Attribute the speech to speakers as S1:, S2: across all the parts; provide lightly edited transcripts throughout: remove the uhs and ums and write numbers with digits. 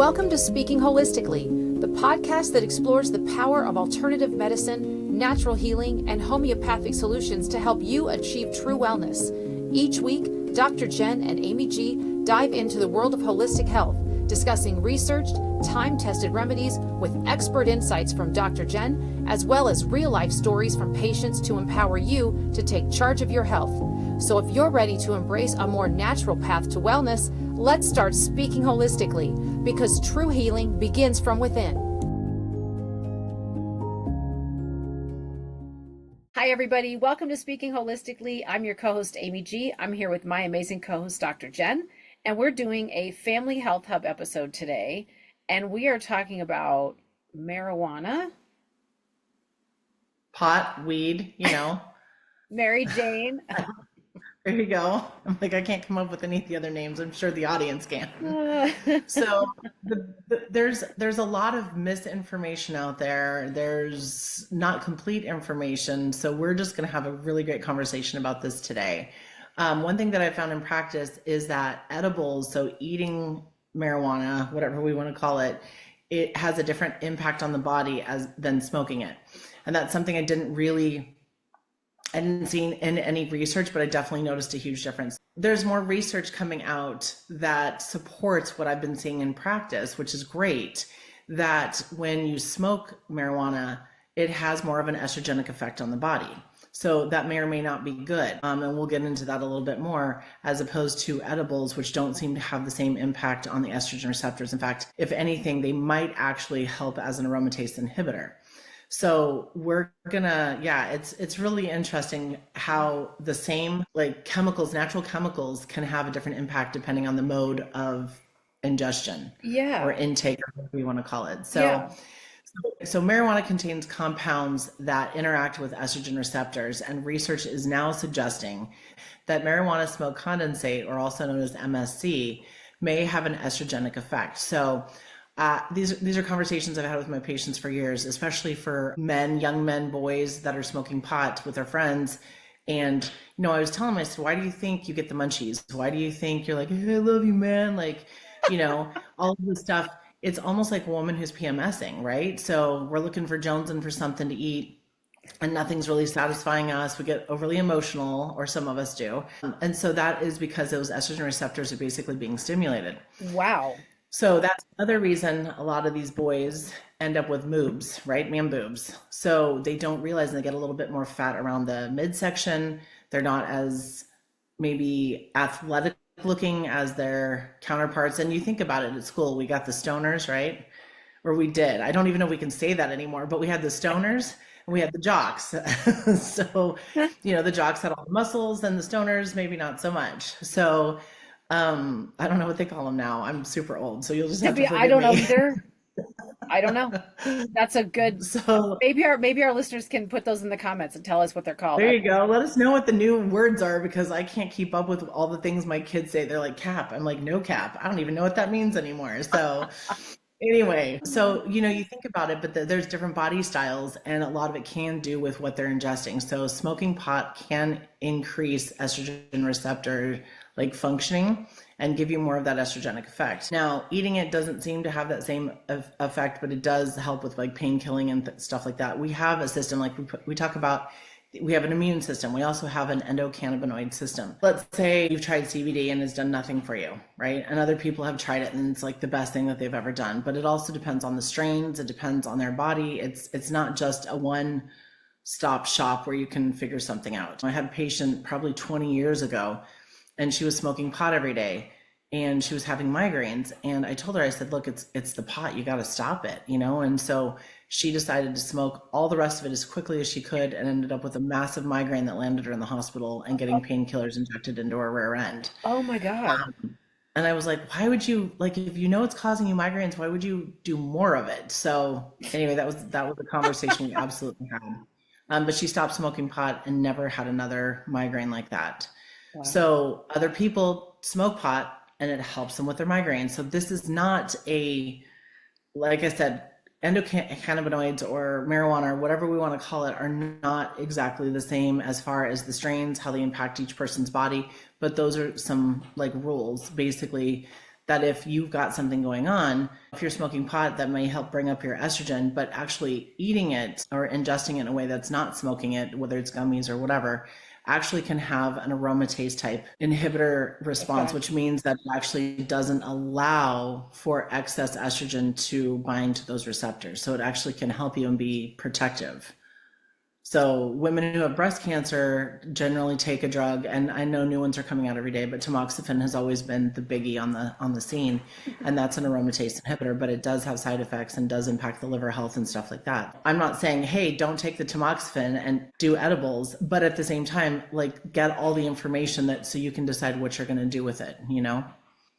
S1: Welcome to Speaking Holistically, the podcast that explores the power of alternative medicine, natural healing, and homeopathic solutions to help you achieve true wellness. Each week, Dr. Jen and Amy G dive into the world of holistic health, discussing researched, time-tested remedies with expert insights from Dr. Jen, as well as real-life stories from patients to empower you to take charge of your health. So if you're ready to embrace a more natural path to wellness, let's start speaking holistically, because true healing begins from within. Hi, everybody. Welcome to Speaking Holistically. I'm your co-host, Amy G. I'm here with my amazing co-host, Dr. Jen, and we're doing a Family Health Hub episode today, and we are talking about marijuana.
S2: Pot, weed,
S1: Mary Jane.
S2: There you go. I'm like, I can't come up with any of the other names. I'm sure the audience can. So there's a lot of misinformation out there. There's not complete information. So we're just going to have a really great conversation about this today. One thing that I found in practice is that edibles, so eating marijuana, whatever we want to call it, it has a different impact on the body than smoking it. And that's something I didn't see in any research, but I definitely noticed a huge difference. There's more research coming out that supports what I've been seeing in practice, which is great, that when you smoke marijuana, it has more of an estrogenic effect on the body. So that may or may not be good. And we'll get into that a little bit more, as opposed to edibles, which don't seem to have the same impact on the estrogen receptors. In fact, if anything, they might actually help as an aromatase inhibitor. So we're gonna, it's really interesting how the same chemicals, natural chemicals, can have a different impact depending on the mode of ingestion or intake, or whatever we want to call it. So marijuana contains compounds that interact with estrogen receptors, and research is now suggesting that marijuana smoke condensate, or also known as MSC, may have an estrogenic effect. So these are conversations I've had with my patients for years, especially for young men, boys that are smoking pot with their friends. And, I was telling them, I said, why do you think you get the munchies? Why do you think you're like, hey, I love you, man? All of this stuff. It's almost like a woman who's PMSing, right? So we're looking for jonesing for something to eat, and nothing's really satisfying us. We get overly emotional, or some of us do. And so that is because those estrogen receptors are basically being stimulated.
S1: Wow.
S2: So that's another reason a lot of these boys end up with moobs, right? Man boobs. So they don't realize, and they get a little bit more fat around the midsection. They're not as maybe athletic looking as their counterparts. And you think about it, at school, we got the stoners, right? Or we did. I don't even know if we can say that anymore, but we had the stoners and we had the jocks. So, the jocks had all the muscles, and the stoners, maybe not so much. So I don't know what they call them now. I'm super old, so you'll just have to forgive me.
S1: I don't know either. I don't know. That's a good.
S2: So
S1: maybe our listeners can put those in the comments and tell us what they're called.
S2: There you go. Let us know what the new words are, because I can't keep up with all the things my kids say. They're like, cap. I'm like, no cap. I don't even know what that means anymore. So anyway, so you think about it, but there's different body styles, and a lot of it can do with what they're ingesting. So smoking pot can increase estrogen receptor functioning and give you more of that estrogenic effect. Now, eating it doesn't seem to have that same effect, but it does help with pain killing and stuff like that. We have a system, we talk about, we have an immune system. We also have an endocannabinoid system. Let's say you've tried CBD and it's done nothing for you, right? And other people have tried it and it's the best thing that they've ever done. But it also depends on the strains. It depends on their body. It's not just a one-stop shop where you can figure something out. I had a patient probably 20 years ago, and she was smoking pot every day, and she was having migraines. And I told her, I said, look, it's the pot. You got to stop it, And so she decided to smoke all the rest of it as quickly as she could, and ended up with a massive migraine that landed her in the hospital and getting painkillers injected into her rear end.
S1: Oh my God.
S2: And I was like, why would you, if it's causing you migraines, why would you do more of it? So anyway, that was a conversation we absolutely had. But she stopped smoking pot and never had another migraine like that. Wow. So other people smoke pot and it helps them with their migraines. So this is not like I said, endocannabinoids or marijuana or whatever we want to call it are not exactly the same as far as the strains, how they impact each person's body. But those are some rules basically that if you've got something going on, if you're smoking pot, that may help bring up your estrogen, but actually eating it or ingesting it in a way that's not smoking it, whether it's gummies or whatever, actually can have an aromatase type inhibitor response, which means that it actually doesn't allow for excess estrogen to bind to those receptors. So it actually can help you and be protective. So women who have breast cancer generally take a drug, and I know new ones are coming out every day, but tamoxifen has always been the biggie on the scene, and that's an aromatase inhibitor, but it does have side effects and does impact the liver health and stuff like that. I'm not saying, hey, don't take the tamoxifen and do edibles, but at the same time, like, get all the information that so you can decide what you're going to do with it, you know?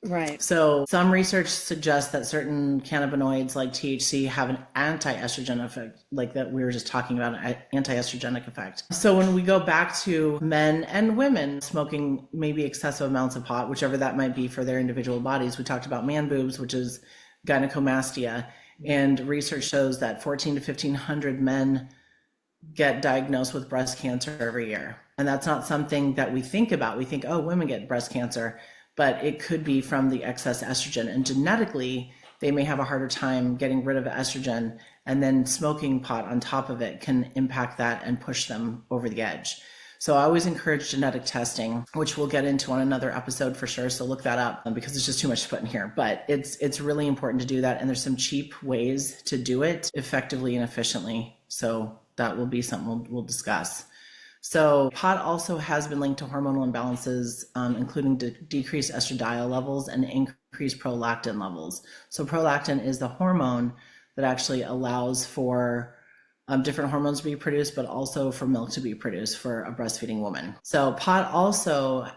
S1: Right.
S2: So some research suggests that certain cannabinoids like THC have an anti-estrogen effect, like that we were just talking about, an anti-estrogenic effect. So when we go back to men and women smoking maybe excessive amounts of pot, whichever that might be for their individual bodies, we talked about man boobs, which is gynecomastia, and research shows that 14 to 1500 men get diagnosed with breast cancer every year. And that's not something that we think about. We think, oh, women get breast cancer, but it could be from the excess estrogen. And genetically, they may have a harder time getting rid of estrogen, and then smoking pot on top of it can impact that and push them over the edge. So I always encourage genetic testing, which we'll get into on another episode for sure. So look that up because it's just too much to put in here. But it's really important to do that. And there's some cheap ways to do it effectively and efficiently. So that will be something we'll discuss. So pot also has been linked to hormonal imbalances, including decreased estradiol levels and increased prolactin levels. So prolactin is the hormone that actually allows for different hormones to be produced, but also for milk to be produced for a breastfeeding woman. So pot also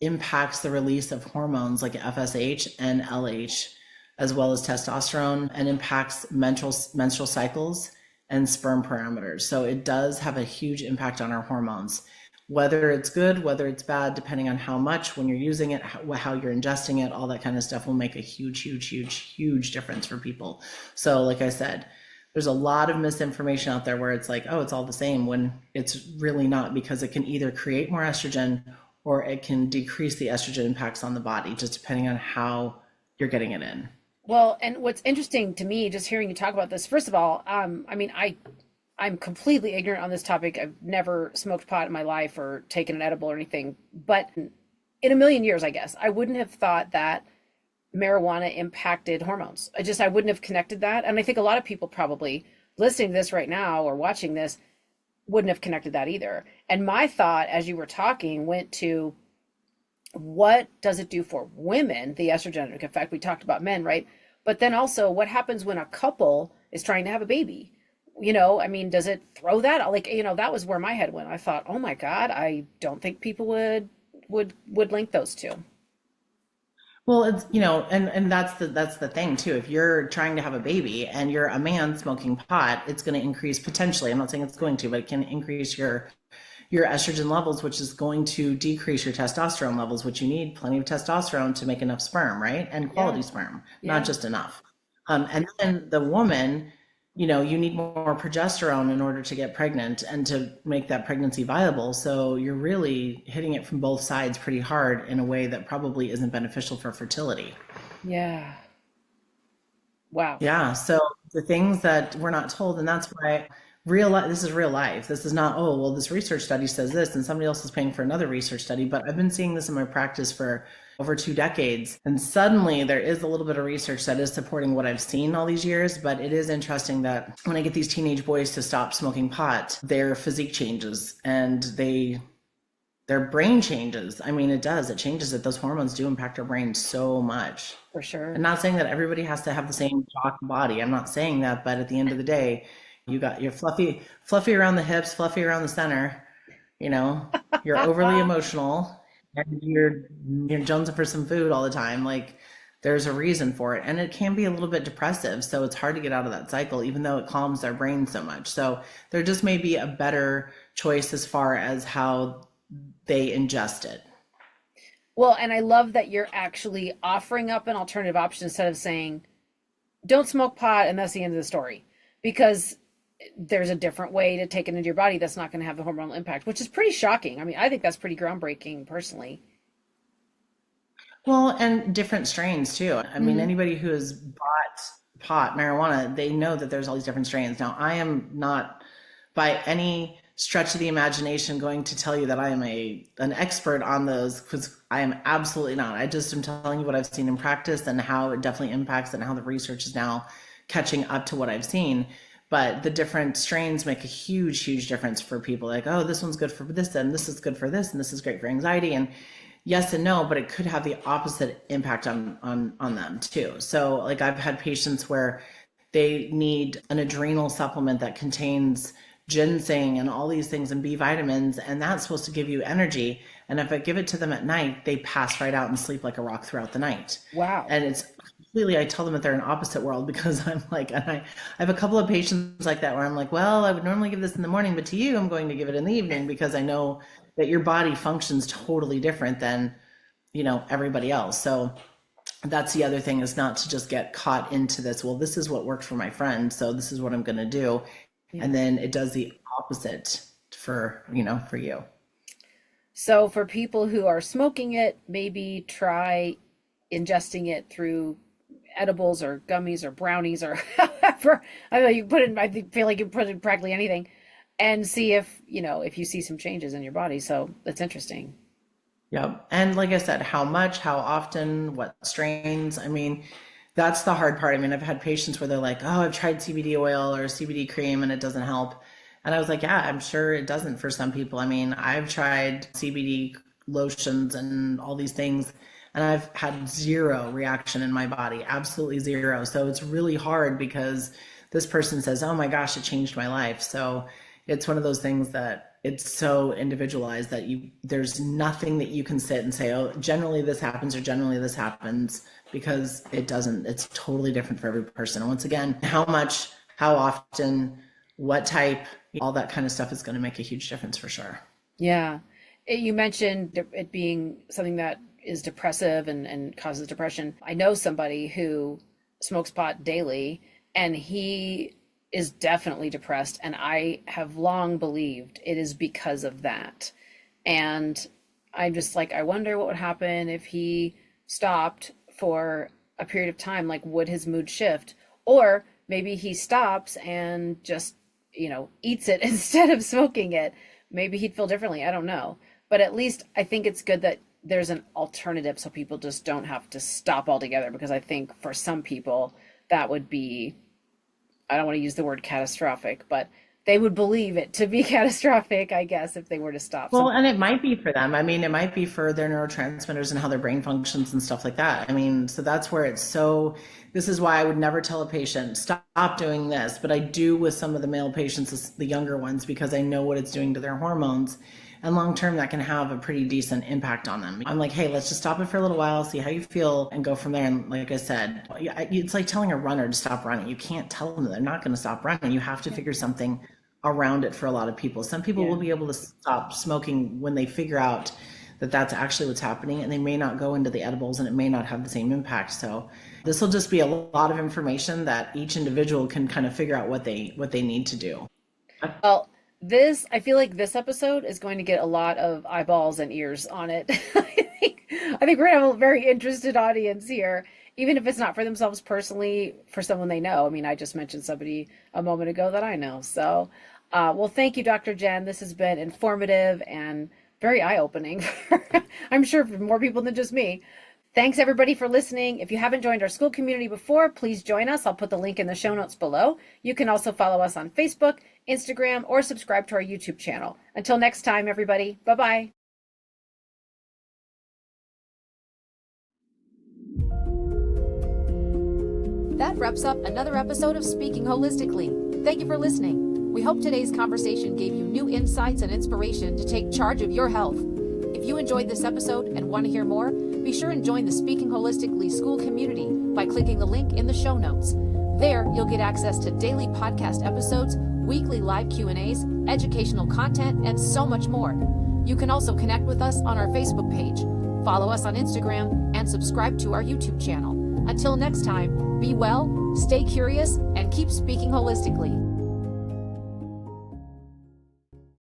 S2: impacts the release of hormones like FSH and LH, as well as testosterone, and impacts menstrual cycles and sperm parameters. So it does have a huge impact on our hormones, whether it's good, whether it's bad, depending on how much, when you're using it, how you're ingesting it, all that kind of stuff will make a huge difference for people. So like I said, there's a lot of misinformation out there where it's like, oh, it's all the same, when it's really not, because it can either create more estrogen or it can decrease the estrogen impacts on the body, just depending on how you're getting it in.
S1: Well, and what's interesting to me, just hearing you talk about this, first of all, I'm completely ignorant on this topic. I've never smoked pot in my life or taken an edible or anything, but in a million years, I guess, I wouldn't have thought that marijuana impacted hormones. I wouldn't have connected that. And I think a lot of people probably listening to this right now or watching this wouldn't have connected that either. And my thought, as you were talking, went to, what does it do for women, the estrogenic effect? We talked about men, right? But then also, what happens when a couple is trying to have a baby? Does it throw that? That was where my head went. I thought, oh my God, I don't think people would link those two.
S2: Well, it's, and that's the thing too. If you're trying to have a baby and you're a man smoking pot, it's going to increase potentially. I'm not saying it's going to, but it can increase your estrogen levels, which is going to decrease your testosterone levels, which you need plenty of testosterone to make enough sperm, right? And quality sperm, not just enough. And then the woman, you need more progesterone in order to get pregnant and to make that pregnancy viable. So you're really hitting it from both sides pretty hard in a way that probably isn't beneficial for fertility.
S1: Yeah. Wow.
S2: Yeah. So the things that we're not told, and that's why this is real life. This is not, oh, well, this research study says this and somebody else is paying for another research study. But I've been seeing this in my practice for over 2 decades. And suddenly there is a little bit of research that is supporting what I've seen all these years. But it is interesting that when I get these teenage boys to stop smoking pot, their physique changes and their brain changes. It does. It changes it. Those hormones do impact our brain so much.
S1: For sure.
S2: I'm not saying that everybody has to have the same jock body. I'm not saying that. But at the end of the day, you got your fluffy around the hips, fluffy around the center, you're overly emotional and you're jonesing for some food all the time. Like, there's a reason for it. And it can be a little bit depressive. So it's hard to get out of that cycle, even though it calms their brain so much. So there just may be a better choice as far as how they ingest it.
S1: Well, and I love that you're actually offering up an alternative option instead of saying, don't smoke pot and that's the end of the story. Because there's a different way to take it into your body that's not going to have the hormonal impact, which is pretty shocking. I think that's pretty groundbreaking personally.
S2: Well, and different strains too. I mean,
S1: Hmm.
S2: anybody who has bought pot marijuana, they know that there's all these different strains. Now, I am not by any stretch of the imagination going to tell you that I am an expert on those, because I am absolutely not. I just am telling you what I've seen in practice and how it definitely impacts and how the research is now catching up to what I've seen. But the different strains make a huge, huge difference for people. Like, oh, this one's good for this, and this is good for this, and this is great for anxiety. And yes and no, but it could have the opposite impact on them too. So like I've had patients where they need an adrenal supplement that contains ginseng and all these things and B vitamins, and that's supposed to give you energy. And if I give it to them at night, they pass right out and sleep like a rock throughout the night.
S1: Wow.
S2: And it's completely, I tell them that they're in opposite world, because I'm like, and I have a couple of patients like that where I'm like, well, I would normally give this in the morning, but to you, I'm going to give it in the evening, because I know that your body functions totally different than, everybody else. So that's the other thing, is not to just get caught into this, well, this is what worked for my friend, so this is what I'm going to do.
S1: Yeah.
S2: And then it does the opposite for you.
S1: So for people who are smoking it, maybe try ingesting it through edibles or gummies or brownies or however. I don't know, you put it, I feel like you put it in practically anything and see if, if you see some changes in your body. So that's interesting.
S2: Yep. And like I said, how much, how often, what strains? I mean, that's the hard part. I mean, I've had patients where they're like, oh, I've tried CBD oil or CBD cream and it doesn't help. And I was like, yeah, I'm sure it doesn't for some people. I mean, I've tried CBD lotions and all these things, and I've had zero reaction in my body, absolutely zero. So it's really hard, because this person says, oh my gosh, it changed my life. So it's one of those things that it's so individualized that there's nothing that you can sit and say, oh, generally this happens or generally this happens, because it doesn't. It's totally different for every person. And once again, how much, how often, what type, all that kind of stuff is going to make a huge difference for sure.
S1: Yeah. You mentioned it being something that is depressive and causes depression. I know somebody who smokes pot daily, and he is definitely depressed. And I have long believed it is because of that. And I'm just like, I wonder what would happen if he stopped for a period of time. Like, would his mood shift? Or maybe he stops and just, eats it instead of smoking it. Maybe he'd feel differently. I don't know. But at least I think it's good that there's an alternative, so people just don't have to stop altogether, because I think for some people that would be, I don't want to use the word catastrophic, but they would believe it to be catastrophic, I guess, if they were to stop.
S2: Well,
S1: Some,
S2: and it might be for them. I mean, it might be for their neurotransmitters and how their brain functions and stuff like that. I mean, so that's where it's so, this is why I would never tell a patient, stop doing this. But I do with some of the male patients, the younger ones, because I know what it's doing to their hormones. And long term, that can have a pretty decent impact on them. I'm like, hey, let's just stop it for a little while, see how you feel, and go from there. And like I said, it's like telling a runner to stop running. You can't tell them that they're not going to stop running. You have to figure something around it for a lot of people. Some people
S1: yeah.
S2: will be able to stop smoking when they figure out that that's actually what's happening, and they may not go into the edibles, and it may not have the same impact. So this will just be a lot of information that each individual can kind of figure out what they need to do.
S1: Well, I feel like this episode is going to get a lot of eyeballs and ears on it. I think we're gonna have a very interested audience here, even if it's not for themselves personally, for someone they know. I mean, I just mentioned somebody a moment ago that I know. So, well, thank you, Dr. Jen. This has been informative and very eye-opening. I'm sure for more people than just me. Thanks everybody for listening. If you haven't joined our school community before, please join us. I'll put the link in the show notes below. You can also follow us on Facebook, Instagram, or subscribe to our YouTube channel. Until next time, everybody. Bye-bye. That wraps up another episode of Speaking Holistically. Thank you for listening. We hope today's conversation gave you new insights and inspiration to take charge of your health. If you enjoyed this episode and want to hear more, be sure and join the Speaking Holistically school community by clicking the link in the show notes. There, you'll get access to daily podcast episodes, weekly live Q&As, educational content, and so much more. You can also connect with us on our Facebook page, follow us on Instagram, and subscribe to our YouTube channel. Until next time, be well, stay curious, and keep speaking holistically.